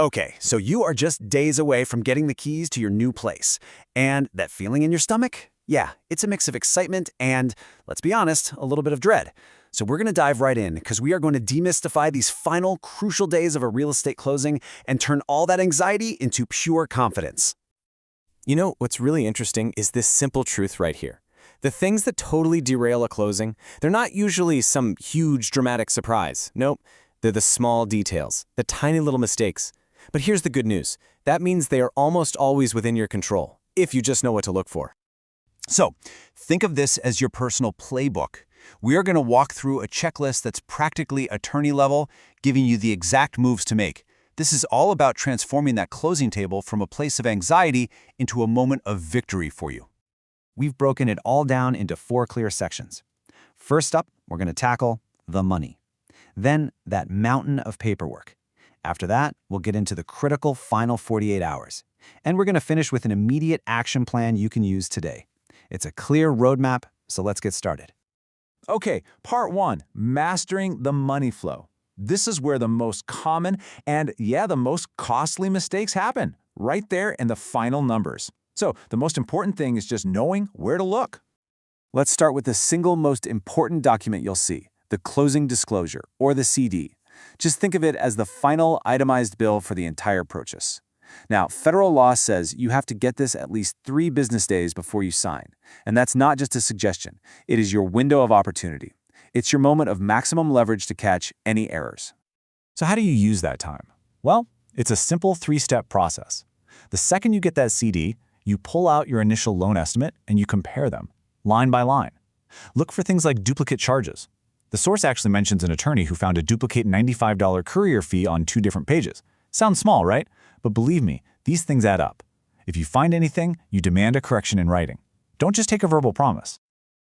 Okay, so you are just days away from getting the keys to your new place. And that feeling in your stomach? Yeah, it's a mix of excitement and, let's be honest, a little bit of dread. So we're going to dive right in because we are going to demystify these final crucial days of a real estate closing and turn all that anxiety into pure confidence. You know, what's really interesting is this simple truth right here. The things that totally derail a closing, they're not usually some huge dramatic surprise. Nope, they're the small details, the tiny little mistakes. But here's the good news. That means they are almost always within your control, if you just know what to look for. So, think of this as your personal playbook. We are going to walk through a checklist that's practically attorney level, giving you the exact moves to make. This is all about transforming that closing table from a place of anxiety into a moment of victory for you. We've broken it all down into 4 clear sections. First up, we're going to tackle the money. Then, that mountain of paperwork. After that, we'll get into the critical final 48 hours. And we're going to finish with an immediate action plan you can use today. It's a clear roadmap, so let's get started. Okay, part 1, mastering the money flow. This is where the most common and, the most costly mistakes happen, right there in the final numbers. So the most important thing is just knowing where to look. Let's start with the single most important document you'll see, the closing disclosure, or the CD. Just think of it as the final itemized bill for the entire purchase. Now, federal law says you have to get this at least 3 business days before you sign. And that's not just a suggestion. It is your window of opportunity. It's your moment of maximum leverage to catch any errors. So how do you use that time? Well, it's a simple 3-step process. The second you get that CD, you pull out your initial loan estimate and you compare them, line by line. Look for things like duplicate charges. The source actually mentions an attorney who found a duplicate $95 courier fee on 2 different pages. Sounds small, right? But believe me, these things add up. If you find anything, you demand a correction in writing. Don't just take a verbal promise.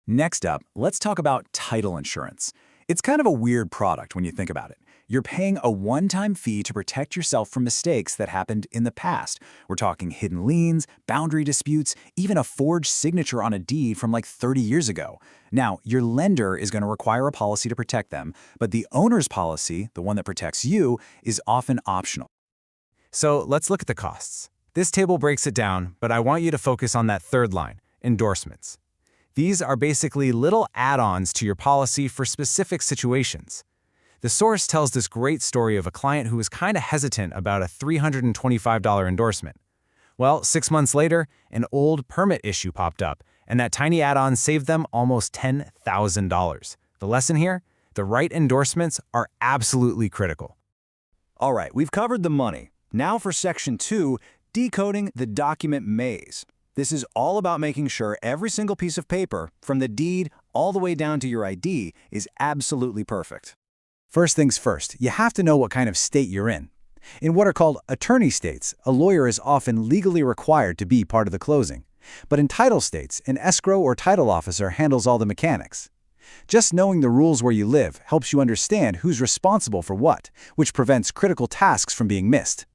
Next up, let's talk about title insurance. It's kind of a weird product when you think about it. You're paying a one-time fee to protect yourself from mistakes that happened in the past. We're talking hidden liens, boundary disputes, even a forged signature on a deed from like 30 years ago. Now, your lender is going to require a policy to protect them, but the owner's policy, the one that protects you, is often optional. So let's look at the costs. This table breaks it down, but I want you to focus on that third line, endorsements. These are basically little add-ons to your policy for specific situations. The source tells this great story of a client who was kind of hesitant about a $325 endorsement. Well, 6 months later, an old permit issue popped up, and that tiny add-on saved them almost $10,000. The lesson here? The right endorsements are absolutely critical. All right, we've covered the money. Now for Section 2, decoding the document maze. This is all about making sure every single piece of paper, from the deed all the way down to your ID, is absolutely perfect. First things first, you have to know what kind of state you're in. In what are called attorney states, a lawyer is often legally required to be part of the closing. But in title states, an escrow or title officer handles all the mechanics. Just knowing the rules where you live helps you understand who's responsible for what, which prevents critical tasks from being missed.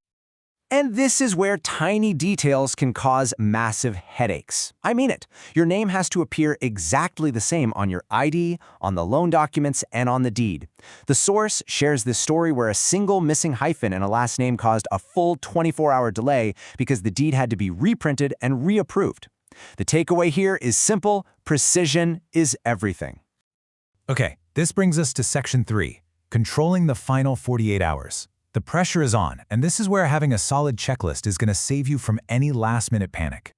And this is where tiny details can cause massive headaches. I mean it. Your name has to appear exactly the same on your ID, on the loan documents, and on the deed. The source shares this story where a single missing hyphen in a last name caused a full 24-hour delay because the deed had to be reprinted and reapproved. The takeaway here is simple: precision is everything. Okay, this brings us to Section 3, controlling the final 48 hours. The pressure is on, and this is where having a solid checklist is going to save you from any last-minute panic.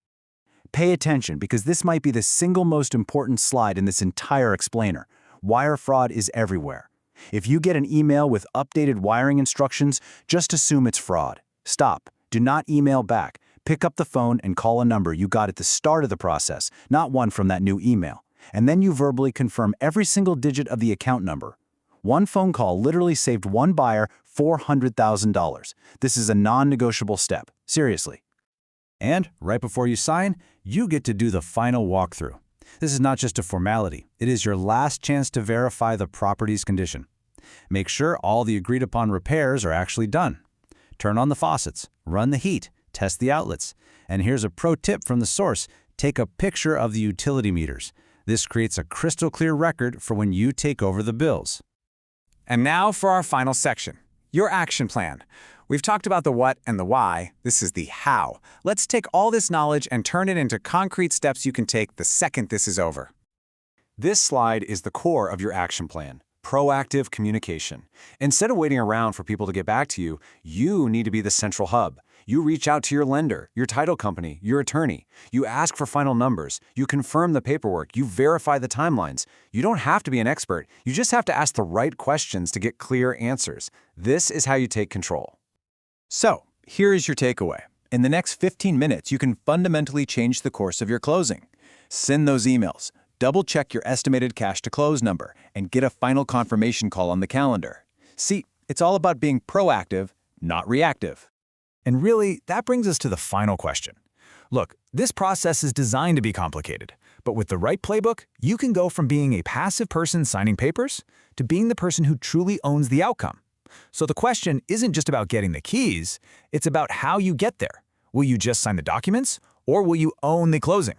Pay attention because this might be the single most important slide in this entire explainer. Wire fraud is everywhere. If you get an email with updated wiring instructions, just assume it's fraud. Stop. Do not email back. Pick up the phone and call a number you got at the start of the process, not one from that new email. And then you verbally confirm every single digit of the account number. One phone call literally saved one buyer $400,000. This is a non-negotiable step. Seriously. And right before you sign, you get to do the final walkthrough. This is not just a formality. It is your last chance to verify the property's condition. Make sure all the agreed-upon repairs are actually done. Turn on the faucets, run the heat, test the outlets. And here's a pro tip from the source. Take a picture of the utility meters. This creates a crystal-clear record for when you take over the bills. And now for our final section, your action plan. We've talked about the what and the why. This is the how. Let's take all this knowledge and turn it into concrete steps you can take the second this is over. This slide is the core of your action plan. Proactive communication. Instead of waiting around for people to get back to you, you need to be the central hub. You reach out to your lender, your title company, your attorney. You ask for final numbers. You confirm the paperwork. You verify the timelines. You don't have to be an expert. You just have to ask the right questions to get clear answers. This is how you take control. So, here is your takeaway. In the next 15 minutes, you can fundamentally change the course of your closing. Send those emails. Double-check your estimated cash-to-close number and get a final confirmation call on the calendar. See, it's all about being proactive, not reactive. And really, that brings us to the final question. Look, this process is designed to be complicated, but with the right playbook, you can go from being a passive person signing papers to being the person who truly owns the outcome. So the question isn't just about getting the keys, it's about how you get there. Will you just sign the documents, or will you own the closing?